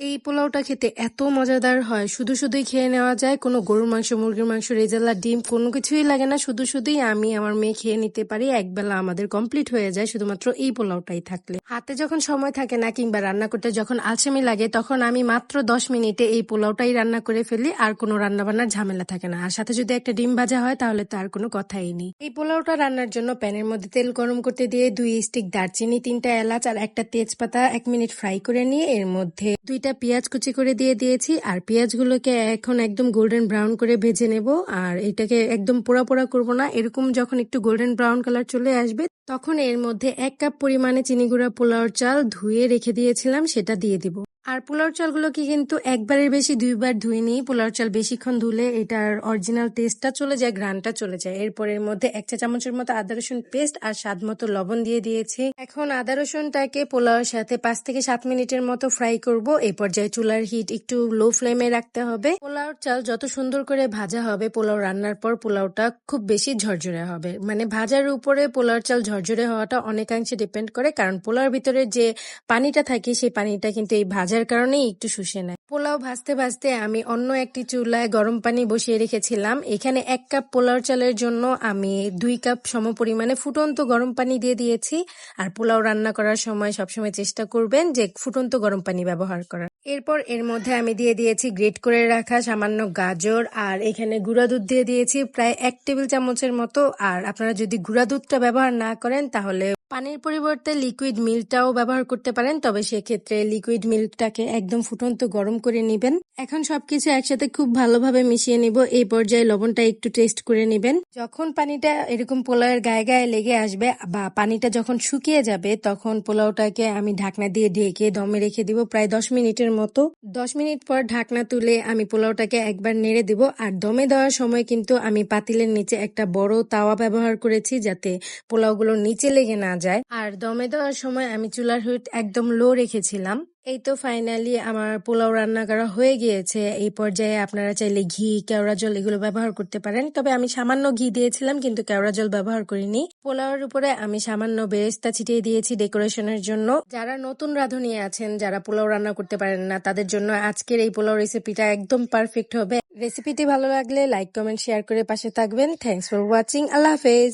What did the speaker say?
এই পোলাওটা খেতে এত মজাদার হয়, শুধুই খেয়ে নেওয়া যায়। কোনো গরুর মাংস, মুরগির মাংস, রেজালা, ডিম কোনো কিছুই লাগে না। শুধুই আমি আমার মেয়ে খেয়ে নিতে পারি। একবেলা আমাদের কমপ্লিট হয়ে যায় শুধুমাত্র এই পোলাওটাই থাকলে। হাতে যখন সময় থাকে না কিংবা রান্না করতে যখন আলসেমি লাগে, তখন আমি মাত্র 10 মিনিটে এই পোলাওটাই রান্না করে ফেলি। আর কোনো রান্না বান্নার ঝামেলা থাকে না। আর সাথে যদি একটা ডিম ভাজা হয় তাহলে তো আর কোনো কথাই নেই। এই পোলাওটা রান্নার জন্য প্যানের মধ্যে তেল গরম করতে দিয়ে 2 স্টিক দারচিনি, 3টা এলাচ আর একটা তেজপাতা 1 মিনিট ফ্রাই করে নিয়ে এর মধ্যে 2টা পেঁয়াজ কুচি করে দিয়ে দিয়েছি। আর পেঁয়াজগুলোকে এখন একদম গোল্ডেন ব্রাউন করে ভেজে নেব। আর এটাকে একদম পোড়া পোড়া করবো না, এরকম যখন একটু গোল্ডেন ব্রাউন কালার চলে আসবে তখন এর মধ্যে 1 কাপ পরিমাণে চিনি গুঁড়া পোলাওর চাল ধুয়ে রেখে দিয়েছিলাম সেটা দিয়ে দিব। আর পোলাওর চালগুলোকে কিন্তু একবারের বেশি 2বার ধুয়ে নিই। পোলাওর চাল বেশিক্ষণ ধুলে এটার অরিজিনাল টেস্টটা চলে যায়, ঘ্রাণটা চলে যায়। এরপর এর মধ্যে 1 চা চামচের মতো আদা রসুন পেস্ট আর স্বাদ মতো লবণ দিয়ে দিয়েছি। এখন আদা রসুনটাকে পোলাওর সাথে 5 থেকে 7 মিনিটের মতো ফ্রাই করব। এই পর্যায়ে চুলার হিট একটু লো ফ্লেমে রাখতে হবে। পোলাওর চাল যত সুন্দর করে ভাজা হবে পোলাও রান্নার পর পোলাওটা খুব বেশি ঝরঝরে হবে। মানে ভাজার উপরে পোলাওর চাল ঝরঝরে হওয়াটা অনেকাংশে ডিপেন্ড করে, কারণ পোলাওর ভিতরে যে পানিটা থাকে সেই পানিটা কিন্তু এই ভাজার কারণেই একটু শুষে নেয়। পোলাও ভাজতে ভাজতে আমি অন্য একটি চুলায় গরম পানি বসিয়ে রেখেছিলাম। এখানে 1 কাপ পোলাও চালের জন্য আমি 2 কাপ সম পরিমাণে ফুটন্ত গরম পানি দিয়ে দিয়েছি। আর পোলাও রান্না করার সময় সবসময় চেষ্টা করবেন যে ফুটন্ত গরম পানি ব্যবহার করার। এরপর এর মধ্যে আমি দিয়ে দিয়েছি গ্রেট করে রাখা সামান্য গাজর, আর এখানে গুঁড়া দুধ দিয়ে দিয়েছি প্রায় 1 টেবিল চামচের মতো। আর আপনারা যদি গুঁড়া দুধটা ব্যবহার না করেন তাহলে পানির পরিবর্তে লিকুইড মিল্কটাও ব্যবহার করতে পারেন, তবে সেক্ষেত্রে লিকুইড মিল্কটাকে একদম ফুটন্ত গরম করে নিবেন। এখন সবকিছু একসাথে খুব ভালোভাবে মিশিয়ে নিব। এই পর্যায়ে লবণটা একটু টেস্ট করে নিবেন। যখন পানিটা এরকম পোলাওয়ের গায়ে গায়ে লেগে আসবে বা পানিটা যখন শুকিয়ে যাবে তখন পোলাওটাকে আমি ঢাকনা দিয়ে ঢেকে দমে রেখে দিব প্রায় 10 মিনিটের মতো। 10 মিনিট পর ঢাকনা তুলে আমি পোলাওটাকে একবার নেড়ে দিব। আর দমে দেওয়ার সময় কিন্তু আমি পাতিলের নিচে একটা বড় তাওয়া ব্যবহার করেছি যাতে পোলাওগুলো নিচে লেগে না যায়। আর দমে দেওয়ার সময় আমি চুলার হিট একদম লো রেখেছিলাম। এই তো ফাইনালি আমার পোলাও রান্না করা হয়ে গিয়েছে। এই পর্যায়ে আপনারা চাইলে ঘি, কেওড়া জল এগুলো ব্যবহার করতে পারেন, তবে আমি সামান্য ঘি দিয়েছিলাম কিন্তু কেওড়া জল ব্যবহার করিনি। পোলাওয়ের উপরে আমি সামান্য বেরেস্তা ছিটিয়ে দিয়েছি ডেকোরেশনের জন্য। যারা নতুন রাঁধুনি আছেন, যারা পোলাও রান্না করতে পারেন না, তাদের জন্য আজকের এই পোলাও রেসিপিটা একদম পারফেক্ট হবে। রেসিপিটি ভালো লাগলে লাইক, কমেন্ট, শেয়ার করে পাশে থাকবেন। Thanks for watching. আল্লাহ হাফেজ।